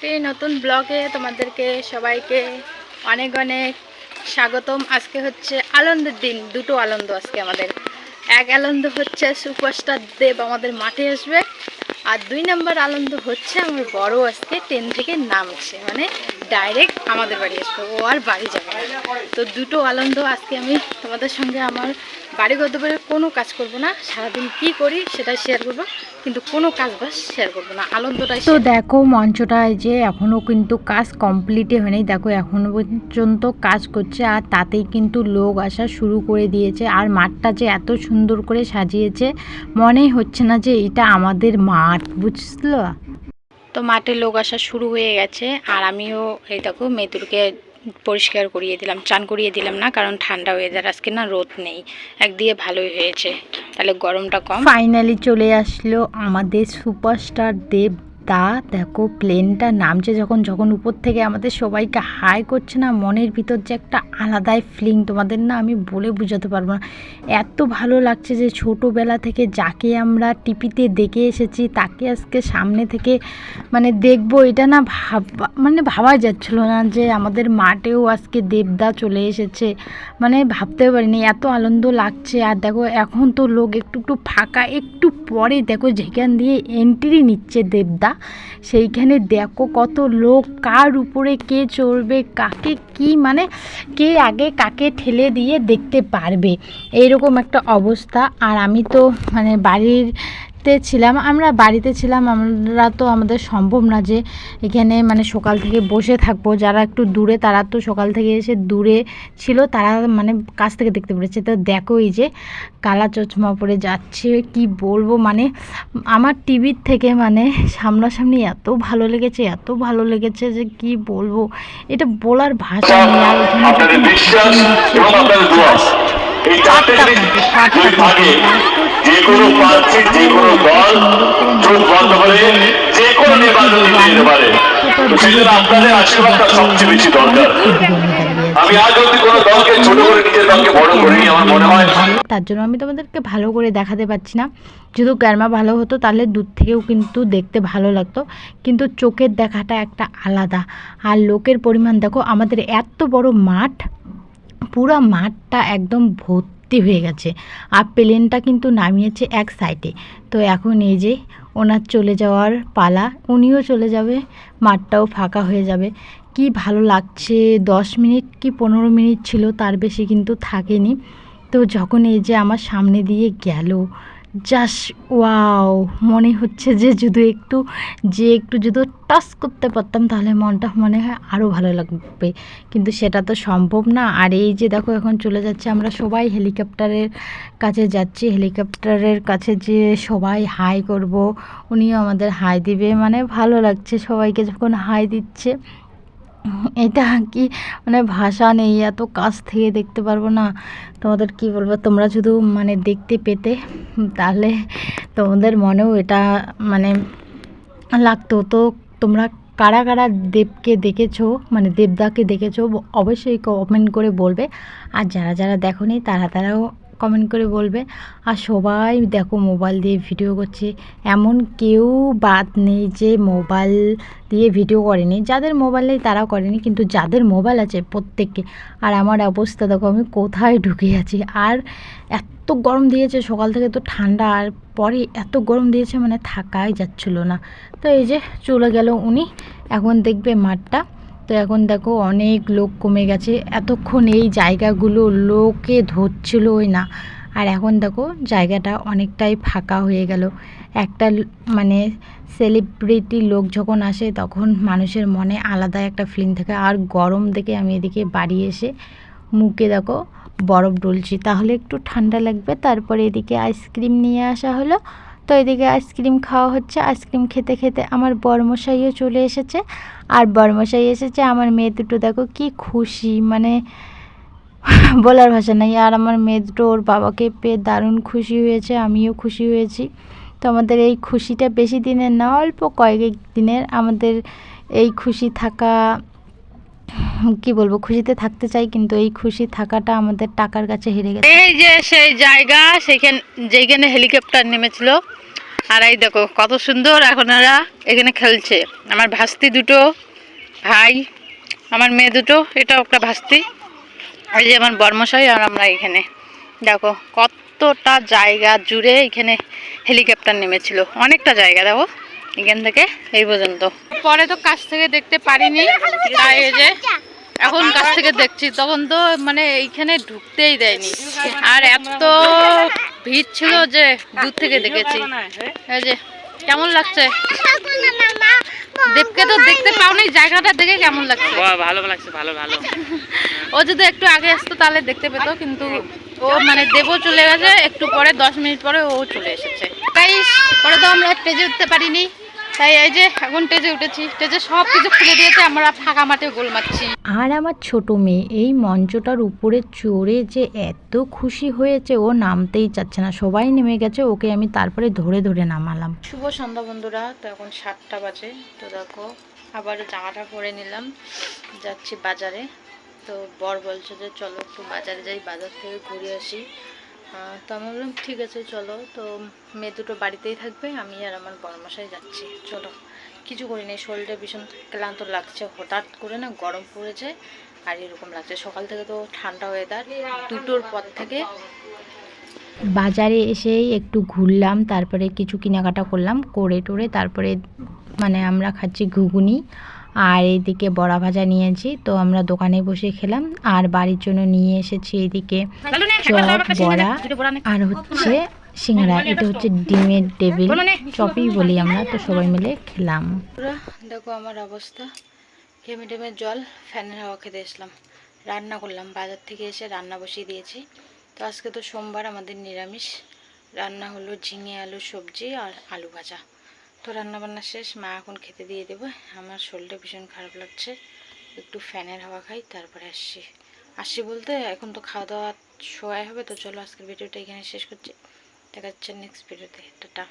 একটি নতুন ব্লগে তোমাদেরকে সবাইকে অনেক অনেক স্বাগতম। আজকে হচ্ছে আনন্দের দিন, দুটো আনন্দ আজকে আমাদের। এক আনন্দ হচ্ছে সুপারস্টার দেব আমাদের মাঠে আসবে, আর 2 নম্বর আনন্দ হচ্ছে আমার বড় আজকে ট্রেন থেকে নামছে, মানে ডাইরেক্ট আমাদের বাড়ি আসবে, ও আর বাড়ি যাবে না। তো দুটো আনন্দ আজকে আমি তোমাদের সঙ্গে আমার বাড়ি গন্তব্যের কোনো কাজ করব না, সারাদিন কি করি সেটাই শেয়ার করব, কিন্তু কোনো কাজ বাস শেয়ার করবো না, আনন্দটাই। তো দেখো মঞ্চটায় যে এখনও কিন্তু কাজ কমপ্লিটই হয়নি, দেখো এখনও পর্যন্ত কাজ করছে, আর তাতেই কিন্তু লোক আসা শুরু করে দিয়েছে। আর মাঠটা যে এত সুন্দর করে সাজিয়েছে, মনেই হচ্ছে না যে এটা আমাদের মাঠ, বুঝলো? তো মাঠে লোক আসা শুরু হয়ে গেছে, আর আমিও এই দেখো মেতুরকে পরিষ্কার করিয়ে দিলাম, চান করিয়ে দিলাম না, কারণ ঠান্ডা ওয়েদার, আজকে না রোদ নেই, একদিকে ভালোই হয়েছে, তাহলে গরমটা কম। ফাইনালি চলে আসলো আমাদের সুপারস্টার দেব দা। দেখো প্লেনটা নামছে যখন যখন উপর থেকে আমাদের সবাইকে হাই করছে না, মনের ভিতর যে একটা আলাদাই ফিলিং, তোমাদের না আমি বলে বোঝাতে পারবো না। এত ভালো লাগছে যে ছোটোবেলা থেকে যাকে আমরা টিভিতে দেখে এসেছি তাকে আজকে সামনে থেকে মানে দেখবো, এটা না ভাবা যাচ্ছিলো না যে আমাদের মাঠেও আজকে দেবদা চলে এসেছে, মানে ভাবতেও পারিনি, এত আনন্দ লাগছে। আর দেখো এখন তো লোক একটু একটু ফাঁকা, একটু পরে দেখো যেখান দিয়ে এন্ট্রি নিচ্ছে দেবদা, সেইখানে দেখো কত লোক, কার উপরে কে চড়বে, কাকে কি মানে কে আগে কাকে ঠেলে দিয়ে দেখতে পারবে, এইরকম একটা অবস্থা। আর আমি তো মানে আমরা বাড়িতে ছিলাম, আমরা তো আমাদের সম্ভব না যে এখানে মানে সকাল থেকে বসে থাকবো, যারা একটু দূরে তারা তো সকাল থেকে এসে দূরে ছিল, তারা মানে কাছ থেকে দেখতে পেরেছে। তো দেখো এই যে কালা চশমা পরে যাচ্ছে, কি বলবো, মানে আমার টিভির থেকে মানে সামনাসামনি এত ভালো লেগেছে, এত ভালো লেগেছে যে কি বলবো, এটা বলার ভাষা নেই। আর এই চারটে জিনিস যদি থাকে, যে কোনো প্রার্থী যে কোনো দল চোখ বন্ধ করে যে কোনো নির্বাচন জিতে যেতে পারে। সেই জন্য আপনাদের আশীর্বাদটা সবচেয়ে বেশি দরকার। আমি আজ অব্দি কোনো দলকে ছোট করে নিজের দলকে বড় করিনি, আমার মনে হয়। তার জন্য আমি তোমাদেরকে ভালো করে দেখাতে পারছি না। যদি ক্যামেরা ভালো হতো তাহলে দূর থেকেও কিন্তু দেখতে ভালো লাগতো, কিন্তু চোখের দেখাটা একটা আলাদা। আর লোকের পরিমাণ দেখো, আমাদের এত বড় মাঠ, পুরো মাঠটা একদম ভর্তি হয়ে গেছে। আর প্লেনটা কিন্তু নামিয়েছে এক সাইডে। তো এখন এই যে ওনার চলে যাওয়ার পালা, উনিও চলে যাবে, মাঠটাও ফাঁকা হয়ে যাবে। কি ভালো লাগছে, 10 মিনিট কি 15 মিনিট ছিল, তার বেশি কিন্তু থাকেনি। তো যখন এই যে আমার সামনে দিয়ে গেল, জাস্ট ওয়াও, মনে হচ্ছে যে যদি একটু যদি টাচ করতে পারতাম তাহলে মনটা মনে হয় আরও ভালো লাগবে, কিন্তু সেটা তো সম্ভব না। আর এই যে দেখো এখন চলে যাচ্ছে, আমরা সবাই হেলিকপ্টারের কাছে যাচ্ছি, হেলিকপ্টারের কাছে যে সবাই হাই করব, উনিও আমাদের হাই দিবে, মানে ভালো লাগছে সবাইকে যখন হাই দিচ্ছে। এটা কি মানে ভাষা নেই, এত কাছ থেকে দেখতে পারবো না, তোমাদের কি বলবো, তোমরা শুধু মানে দেখতে পেতে তাহলে তোমাদের মনেও এটা মানে লাগতো। তো তোমরা কারা কারা দেবকে দেখেছো, মানে দেবদাকে দেখেছো, অবশ্যই কমেন্ট করে বলবে, আর যারা যারা দেখোনি তারাও কমেন্ট করে বলবে। আর সবাই দেখো মোবাইল দিয়ে ভিডিও করছে, এমন কেউ বাদ নেই যে মোবাইল দিয়ে ভিডিও করেনি, যাদের মোবাইল নেই তারাও করেনি, কিন্তু যাদের মোবাইল আছে প্রত্যেককে। আর আমার অবস্থা দেখো, আমি কোথায় ঢুকে আছি। আর এত গরম দিয়েছে সকাল থেকে, তো ঠান্ডা, আর পরে এত গরম দিয়েছে মানে থাকাই যাচ্ছিলো না। তো এই যে চলে গেল উনি, এখন দেখবে মাঠটা। তো এখন দেখো অনেক লোক কমে গেছে, এতক্ষণ এই জায়গাগুলো লোকে ধরছিলই না, আর এখন দেখো জায়গাটা অনেকটাই ফাঁকা হয়ে গেল। একটা মানে সেলিব্রিটি লোক যখন আসে তখন মানুষের মনে আলাদা একটা ফিলিং থাকে। আর গরম দেখে আমি এদিকে বাড়ি এসে মুখে দেখো বরফ ডলছি, তাহলে একটু ঠান্ডা লাগবে। তারপরে এদিকে আইসক্রিম নিয়ে আসা হলো, তো এদিকে আইসক্রিম খাওয়া হচ্ছে। আইসক্রিম খেতে খেতে আমার বরমশাইও চলে এসেছে, আর বরমশাই এসেছে, আমার মেয়ে দুটো দেখো কি খুশি, মানে বলার ভাষা নেই। আর আমার মেয়ে দুটো ওর বাবাকে পেয়ে দারুণ খুশি হয়েছে, আমিও খুশি হয়েছি। তো আমাদের এই খুশিটা বেশি দিনের না, অল্প কয়েক দিনের। আমাদের এই খুশি থাকা, কি বলবো, খুশিতে থাকতে চাই, কিন্তু এই খুশি থাকাটা আমাদের টাকার কাছে হেরে গেছে। এই যে সেই জায়গা, যেখানে হেলিকপ্টার নেমেছিল, আর এই দেখো কত সুন্দর এখন এরা এখানে খেলছে। আমার ভাস্তি দুটো ভাই, আমার মেয়ে দুটো, এটাও একটা ভাস্তি, এই যে আমার বর্মশাই, আর আমরা এখানে দেখো কতটা জায়গা জুড়ে এখানে হেলিকপ্টার নেমেছিল, অনেকটা জায়গা দেখো এখান থেকে এই পর্যন্ত। পরে তো কাছ থেকে দেখতে পারিনি, তাই এই যে এখন কাছ থেকে দেখছি। তখন তো মানে এইখানে ঢুকতেই দেয়নি, আর এত ভিড় ছিল যে দূর থেকে দেখেছি। এই যে কেমন লাগছে দেবকে তো দেখতে পাওনি, জায়গাটা দেখে কেমন লাগছে? ভালো লাগছে, ভালো ভালো। ও যদি একটু আগে আসতো তাহলে দেখতে পেতো, কিন্তু ও মানে দেবও চলে গেছে একটু পরে, 10 মিনিট পরে ও চলে এসেছে। তাই পরে তো আমরা স্টেজে উঠতে পারিনি, তাই এই যে এখন স্টেজে উঠেছি। স্টেজে সব কিছু খুলে দিয়েছে, আমরা ফাঁকা মাঠে গোল মারছি। আর আমার ছোট মেয়ে এই মঞ্চটার উপরে চড়ে যে এত খুশি হয়েছে, ও নামতেই চাচ্ছে না। সবাই নেমে গেছে, ওকে আমি তারপরে ধরে ধরে নামালাম। শুভ সন্ধ্যা বন্ধুরা, তো এখন 7টা বাজে। তো দেখো আবার জামাটা পরে নিলাম, যাচ্ছি বাজারে। তো বর বলছে যে চলো একটু বাজারে যাই, বাজার থেকে ঘুরে আসি। তো আমি বললাম ঠিক আছে চলো। তো মেয়ে দুটো বাড়িতেই থাকবে, আমি আর আমার বড়মশাই যাচ্ছি। চলো, কিছু করি নেই, শরীরটা ভীষণ ক্লান্ত লাগছে। হঠাৎ করে না গরম পড়েছে আর এরকম লাগছে। সকাল থেকে তো ঠান্ডা ওয়েদার, 2টোর পর থেকে। বাজারে এসেই একটু ঘুরলাম, তারপরে কিছু কেনাকাটা করলাম, করে টোরে তারপরে মানে আমরা খাচ্ছি ঘুগনি, আর এইদিকে বড়া ভাজা নিয়েছি। তো আমরা দোকানে বসে খেলাম, আর বাড়ির জন্য নিয়ে এসেছি এইদিকে চপ, বড়া আর হচ্ছে সিঙ্গারা। এটা হচ্ছে ডিমের টেবিল, চপই বলি আমরা। তো সবাই মিলে খেলাম। দেখো আমার অবস্থা, ঘেমে টেমে জল, ফ্যানের হাওয়া খেতে এসলাম। রান্না করলাম, বাজার থেকে এসে রান্না বসিয়ে দিয়েছি। তো আজকে তো সোমবার, আমাদের নিরামিষ। রান্না হলো ঝিঙে আলু সবজি আর আলু ভাজা। তো রান্নাবান্না শেষ, মা এখন খেতে দিয়ে দেবো। আমার শরীরটা ভীষণ খারাপ লাগছে, একটু ফ্যানের হাওয়া খাই তারপরে আসছি বলতে এখন তো খাওয়া দাওয়া শোয়াই হবে। তো চলো আজকের ভিডিওটা এখানে শেষ করছি, দেখা যাচ্ছে নেক্সট ভিডিওতে। টাটা।